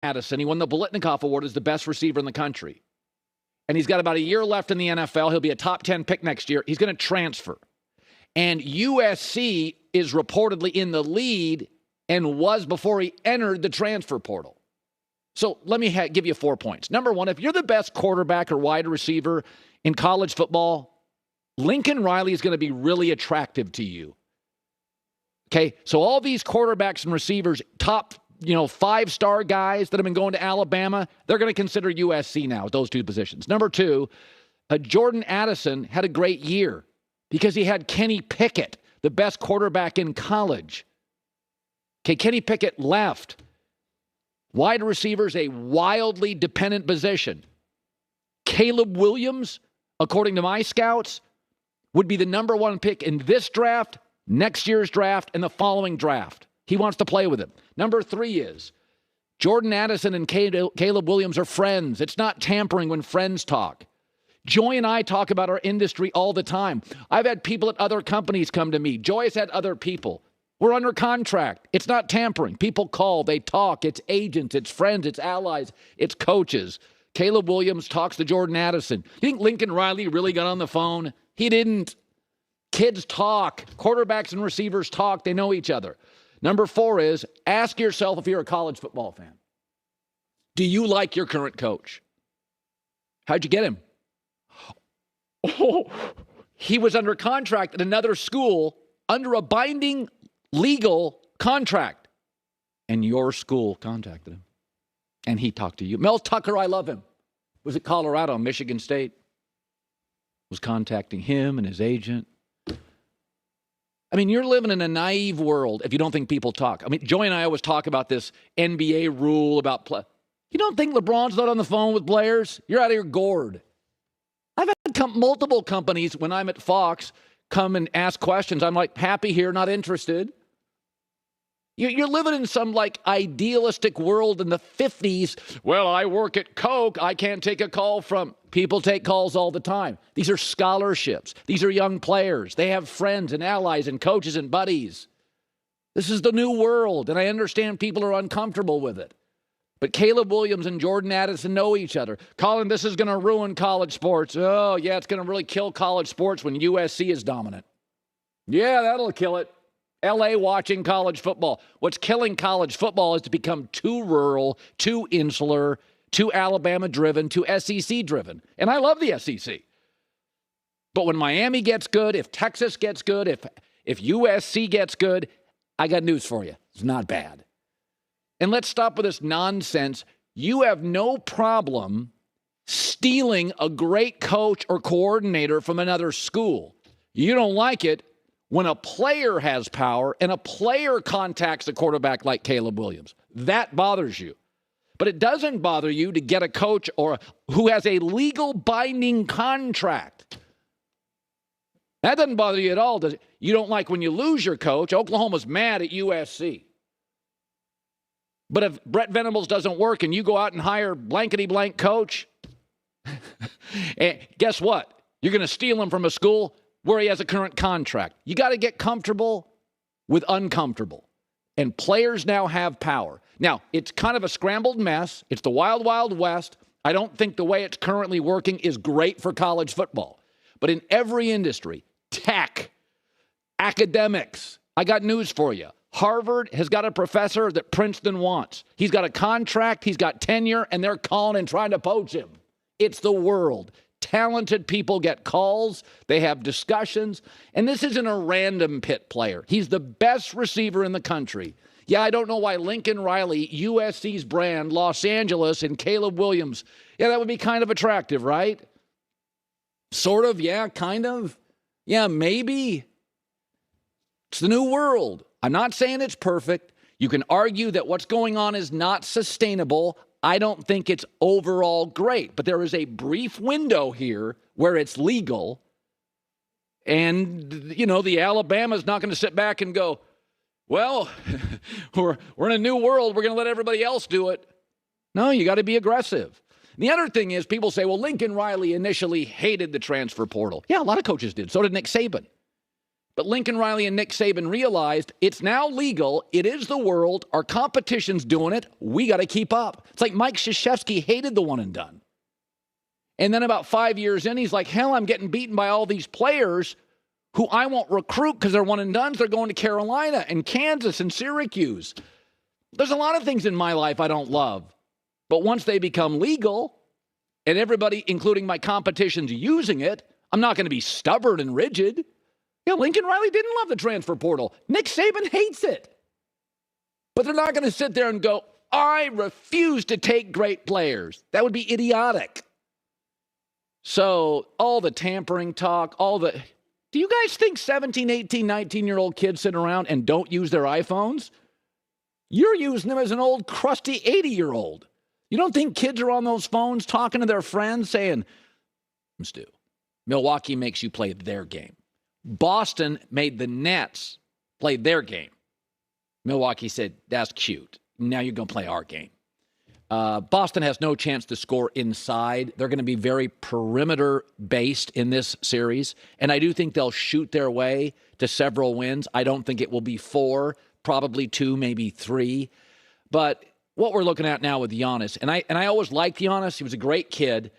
Addison, he won the Bolitnikoff Award as the best receiver in the country. And he's got about a year left in the NFL. He'll be a top 10 pick next year. He's going to transfer. And USC is reportedly in the lead and was before he entered the transfer portal. So let me give you 4 points. Number one, if you're the best quarterback or wide receiver in college football, Lincoln Riley is going to be really attractive to you. Okay, so all these quarterbacks and receivers, top, 5-star guys that have been going to Alabama, they're going to consider USC now at those two positions. Number two, Jordan Addison had a great year because he had Kenny Pickett, the best quarterback in college. Okay, Kenny Pickett left. Wide receivers, a wildly dependent position. Caleb Williams, according to my scouts, would be the number one pick in this draft, next year's draft, and the following draft. He wants to play with him. Number three is Jordan Addison and Caleb Williams are friends. It's not tampering when friends talk. Joy and I talk about our industry all the time. I've had people at other companies come to me. Joy has had other people. We're under contract. It's not tampering. People call, they talk. It's agents, it's friends, it's allies, it's coaches. Caleb Williams talks to Jordan Addison. You think Lincoln Riley really got on the phone? He didn't. Kids talk. Quarterbacks and receivers talk. They know each other. Number four is ask yourself if you're a college football fan. Do you like your current coach? How'd you get him? Oh, he was under contract at another school under a binding legal contract. And your school contacted him. And he talked to you. Mel Tucker, I love him. Was at Colorado, Michigan State. Was contacting him and his agent. I mean, you're living in a naive world if you don't think people talk. I mean, Joey and I always talk about this NBA rule about play. You don't think LeBron's not on the phone with players? You're out of your gourd. I've had multiple companies, when I'm at Fox, come and ask questions. I'm like, happy here, not interested. You're living in some, idealistic world in the 50s. Well, I work at Coke. I can't take a call from... People take calls all the time. These are scholarships. These are young players. They have friends and allies and coaches and buddies. This is the new world, and I understand people are uncomfortable with it. But Caleb Williams and Jordan Addison know each other. Colin, this is going to ruin college sports. Oh, yeah, it's going to really kill college sports when USC is dominant. Yeah, that'll kill it. LA watching college football. What's killing college football is to become too rural, too insular, too Alabama-driven, too SEC-driven. And I love the SEC. But when Miami gets good, if Texas gets good, if USC gets good, I got news for you. It's not bad. And let's stop with this nonsense. You have no problem stealing a great coach or coordinator from another school. You don't like it when a player has power and a player contacts a quarterback like Caleb Williams. That bothers you. But it doesn't bother you to get a coach who has a legal binding contract. That doesn't bother you at all, does it? You don't like when you lose your coach. Oklahoma's mad at USC. But if Brett Venables doesn't work and you go out and hire blankety-blank coach, and guess what? You're going to steal him from a school where he has a current contract. You got to get comfortable with uncomfortable. And players now have power. Now, it's kind of a scrambled mess. It's the wild, wild west. I don't think the way it's currently working is great for college football. But in every industry, tech, academics, I got news for you. Harvard has got a professor that Princeton wants. He's got a contract, he's got tenure, and they're calling and trying to poach him. It's the world. Talented people get calls, they have discussions, and this isn't a random Pitt player. He's the best receiver in the country. Yeah, I don't know why Lincoln Riley, USC's brand, Los Angeles, and Caleb Williams, yeah, that would be kind of attractive, right? Sort of, yeah, kind of. Yeah, maybe. It's the new world. I'm not saying it's perfect. You can argue that what's going on is not sustainable. I don't think it's overall great, but there is a brief window here where it's legal. And, the Alabama's not going to sit back and go, well, we're in a new world. We're going to let everybody else do it. No, you got to be aggressive. And the other thing is people say, well, Lincoln Riley initially hated the transfer portal. Yeah, a lot of coaches did. So did Nick Saban. But Lincoln Riley and Nick Saban realized it's now legal. It is the world. Our competition's doing it. We got to keep up. It's like Mike Krzyzewski hated the one and done. And then about 5 years in, he's like, hell, I'm getting beaten by all these players who I won't recruit because they're one and dones. They're going to Carolina and Kansas and Syracuse. There's a lot of things in my life I don't love. But once they become legal and everybody, including my competition's using it, I'm not going to be stubborn and rigid. Yeah, Lincoln Riley didn't love the transfer portal. Nick Saban hates it. But they're not going to sit there and go, I refuse to take great players. That would be idiotic. So all the tampering talk, do you guys think 17, 18, 19-year-old kids sit around and don't use their iPhones? You're using them as an old, crusty 80-year-old. You don't think kids are on those phones talking to their friends saying, Stu, Milwaukee makes you play their game. Boston made the Nets play their game. Milwaukee said, that's cute. Now you're going to play our game. Boston has no chance to score inside. They're going to be very perimeter-based in this series, and I do think they'll shoot their way to several wins. I don't think it will be 4, probably 2, maybe 3. But what we're looking at now with Giannis, and I always liked Giannis. He was a great kid.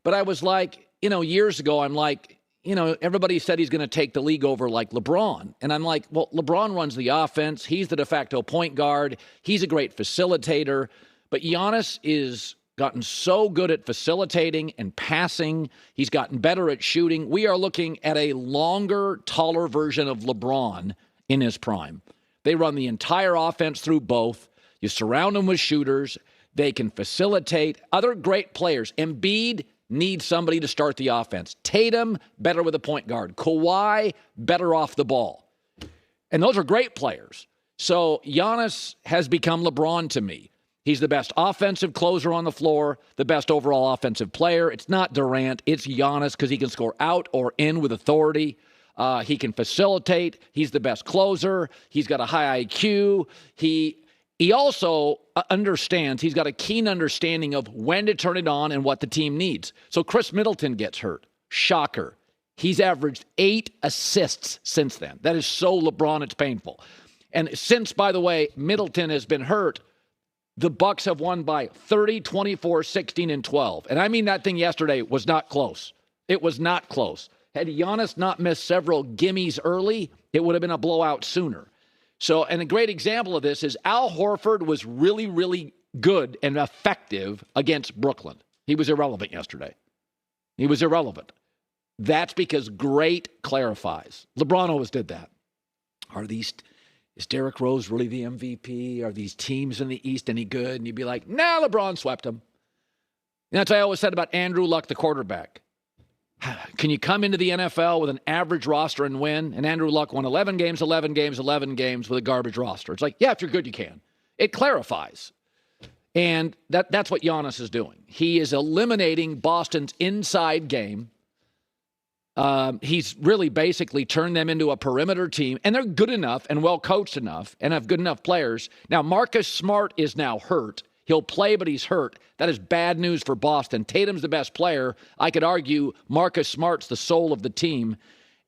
But I was like, years ago, I'm like, everybody said he's going to take the league over like LeBron. And I'm like, well, LeBron runs the offense. He's the de facto point guard. He's a great facilitator. But Giannis is gotten so good at facilitating and passing. He's gotten better at shooting. We are looking at a longer, taller version of LeBron in his prime. They run the entire offense through both. You surround them with shooters. They can facilitate. Other great players. Embiid needs somebody to start the offense. Tatum, better with a point guard. Kawhi, better off the ball. And those are great players. So Giannis has become LeBron to me. He's the best offensive closer on the floor, the best overall offensive player. It's not Durant, it's Giannis because he can score out or in with authority. He can facilitate. He's the best closer. He's got a high IQ. He also understands, he's got a keen understanding of when to turn it on and what the team needs. So Chris Middleton gets hurt. Shocker. He's averaged 8 assists since then. That is so LeBron, it's painful. And since, by the way, Middleton has been hurt, the Bucks have won by 30, 24, 16, and 12. And I mean, that thing yesterday was not close. It was not close. Had Giannis not missed several gimmies early, it would have been a blowout sooner. So, and a great example of this is Al Horford was really, really good and effective against Brooklyn. He was irrelevant yesterday. He was irrelevant. That's because great clarifies. LeBron always did that. Is Derrick Rose really the MVP? Are these teams in the East any good? And you'd be like, nah, LeBron swept them. And that's what I always said about Andrew Luck, the quarterback. Can you come into the NFL with an average roster and win? And Andrew Luck won 11 games with a garbage roster. It's like, yeah, if you're good, you can. It clarifies. And that's what Giannis is doing. He is eliminating Boston's inside game. He's really basically turned them into a perimeter team, and they're good enough and well-coached enough and have good enough players. Now, Marcus Smart is now hurt. He'll play, but he's hurt. That is bad news for Boston. Tatum's the best player. I could argue Marcus Smart's the soul of the team.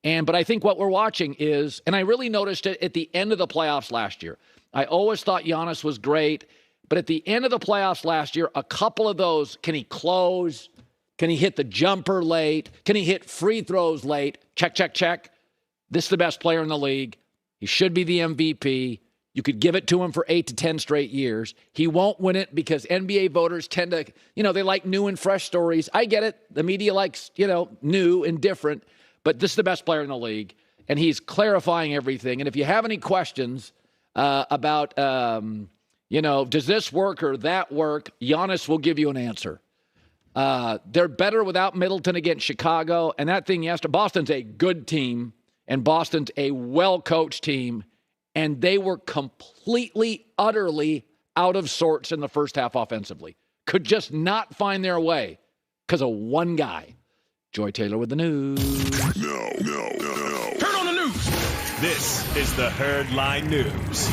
But I think what we're watching is, and I really noticed it at the end of the playoffs last year. I always thought Giannis was great, but at the end of the playoffs last year, a couple of those, can he close? Can he hit the jumper late? Can he hit free throws late? Check, check, check. This is the best player in the league. He should be the MVP. You could give it to him for 8 to 10 straight years. He won't win it because NBA voters tend to, they like new and fresh stories. I get it. The media likes, new and different. But this is the best player in the league, and he's clarifying everything. And if you have any questions about, does this work or that work, Giannis will give you an answer. They're better without Middleton against Chicago. And that thing yesterday, Boston's a good team, and Boston's a well-coached team. And they were completely, utterly out of sorts in the first half offensively. Could just not find their way because of one guy. Joy Taylor with the news. No. Turn on the news. This is the Herd Line News.